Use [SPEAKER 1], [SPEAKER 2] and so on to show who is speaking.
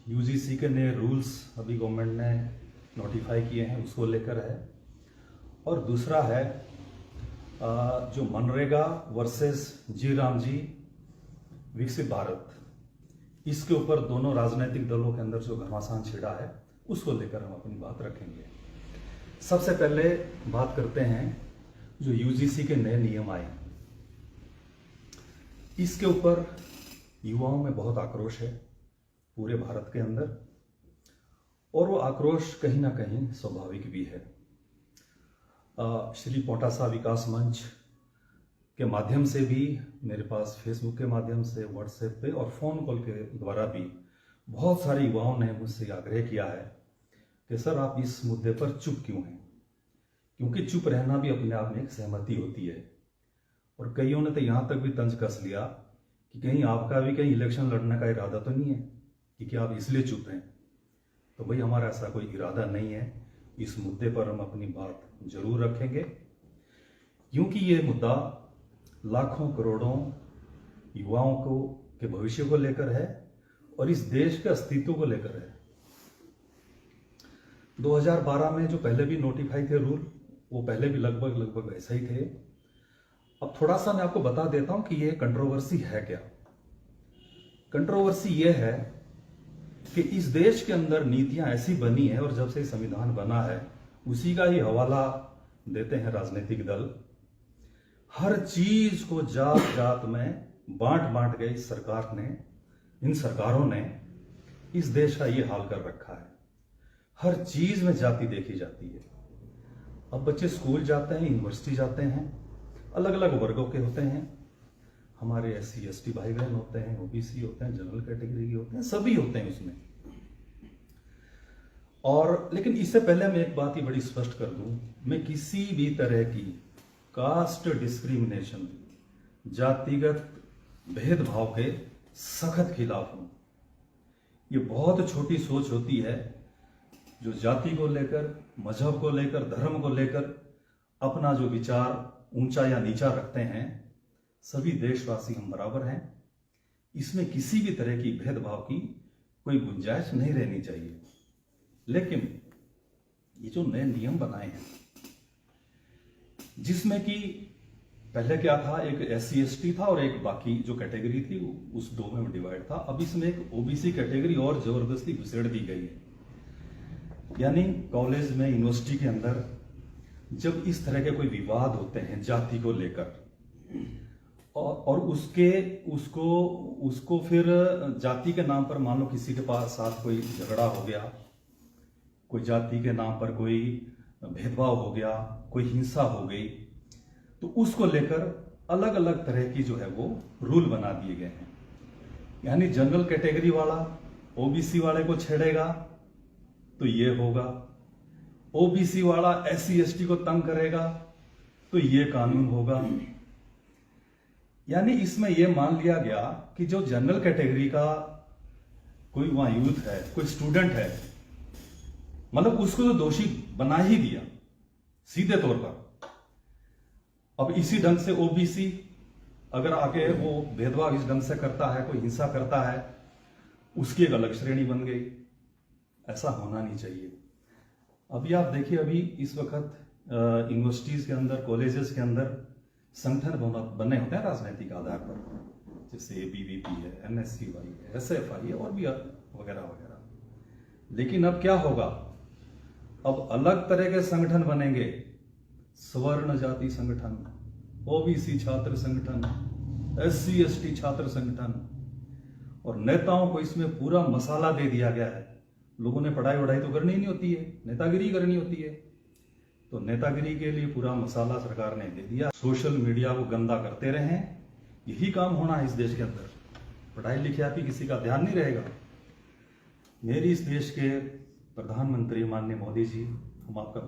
[SPEAKER 1] UGC के नए rules अभी गवर्नमेंट ने नोटिफाई किए हैं, उसको लेकर है। और दूसरा है जो मनरेगा वर्सेस जी राम जी विकसित भारत, इसके ऊपर दोनों राजनीतिक दलों के अंदर जो घमासान छिड़ा है उसको लेकर हम अपनी बात रखेंगे। सबसे पहले बात करते हैं जो यूजीसी के नए नियम आए, इसके ऊपर युवाओं में बहुत आक्रोश है पूरे भारत के अंदर, और वो आक्रोश कहीं ना कहीं स्वाभाविक भी है। श्री पोटासा विकास मंच के माध्यम से भी, मेरे पास फेसबुक के माध्यम से, व्हाट्सएप पे और फ़ोन कॉल के द्वारा भी बहुत सारे युवाओं ने मुझसे आग्रह किया है कि सर आप इस मुद्दे पर चुप क्यों हैं, क्योंकि चुप रहना भी अपने आप में एक सहमति होती है। और कईयों ने तो यहाँ तक भी तंज कस लिया कि कहीं आपका भी कहीं इलेक्शन लड़ने का इरादा तो नहीं है कि क्या आप इसलिए चुप हैं। तो भाई हमारा ऐसा कोई इरादा नहीं है, इस मुद्दे पर हम अपनी बात जरूर रखेंगे, क्योंकि ये मुद्दा लाखों करोड़ों युवाओं को के भविष्य को लेकर है और इस देश के अस्तित्व को लेकर है। 2012 में जो पहले भी नोटिफाई थे रूल, वो पहले भी लगभग ऐसा ही थे। अब थोड़ा सा मैं आपको बता देता हूं कि ये कंट्रोवर्सी है क्या। कंट्रोवर्सी ये है कि इस देश के अंदर नीतियां ऐसी बनी है, और जब से संविधान बना है उसी का ही हवाला देते हैं राजनीतिक दल। हर चीज को जात जात में बांट गई सरकार ने, इन सरकारों ने इस देश का ये हाल कर रखा है। हर चीज में जाति देखी जाती है। अब बच्चे स्कूल जाते हैं, यूनिवर्सिटी जाते हैं, अलग अलग वर्गों के होते हैं। हमारे SC ST भाई बहन होते हैं, OBC होते हैं, जनरल कैटेगरी के होते हैं, सभी होते हैं उसमें। और लेकिन इससे पहले मैं एक बात ही बड़ी स्पष्ट कर दूं, मैं किसी भी तरह की कास्ट डिस्क्रिमिनेशन, जातिगत भेदभाव के सख्त खिलाफ हूं। ये बहुत छोटी सोच होती है जो जाति को लेकर, मजहब को लेकर, धर्म को लेकर अपना जो विचार ऊंचा या नीचा रखते हैं। सभी देशवासी हम बराबर हैं, इसमें किसी भी तरह की भेदभाव की कोई गुंजाइश नहीं रहनी चाहिए। लेकिन ये जो नए नियम बनाए हैं, जिसमें कि पहले क्या था, एक SC ST था और एक बाकी जो कैटेगरी थी उस दो में डिवाइड था। अब इसमें एक OBC कैटेगरी और जबरदस्ती घुसेड़ दी गई है। यानी कॉलेज में, यूनिवर्सिटी के अंदर जब इस तरह के कोई विवाद होते हैं जाति को लेकर, और उसको फिर जाति के नाम पर, मान लो किसी के पास साथ कोई झगड़ा हो गया, कोई जाति के नाम पर कोई भेदभाव हो गया, कोई हिंसा हो गई, तो उसको लेकर अलग अलग तरह की जो है वो रूल बना दिए गए हैं। यानी जनरल कैटेगरी वाला OBC वाले को छेड़ेगा तो ये होगा, OBC वाला SC ST को तंग करेगा तो ये कानून होगा। यानी इसमें यह मान लिया गया कि जो जनरल कैटेगरी का कोई वहां यूथ है, कोई स्टूडेंट है, मतलब उसको तो दोषी बना ही दिया सीधे तौर पर। अब इसी ढंग से OBC अगर आके वो भेदभाव इस ढंग से करता है, कोई हिंसा करता है, उसकी एक अलग श्रेणी बन गई। ऐसा होना नहीं चाहिए। अभी आप देखिए, अभी इस वक्त यूनिवर्सिटीज के अंदर, कॉलेजेस के अंदर संगठन बने होते हैं राजनीतिक आधार पर, जैसे ABVP है, NSCY है, SFI है और भी वगैरह वगैरह। लेकिन अब क्या होगा, अब अलग तरह के संगठन बनेंगे, स्वर्ण जाति संगठन, OBC छात्र संगठन, SC ST छात्र संगठन, और नेताओं को इसमें पूरा मसाला दे दिया गया है। लोगों ने पढ़ाई वढ़ाई तो करनी ही नहीं होती है, नेतागिरी करनी होती है, तो नेतागिरी के लिए पूरा मसाला सरकार ने दे दिया। सोशल मीडिया को गंदा करते रहें, यही काम होना है इस देश के अंदर। पढ़ाई लिखाई पे किसी का ध्यान नहीं रहेगा। मेरी इस देश के प्रधानमंत्री माननीय मोदी जी, हम आपका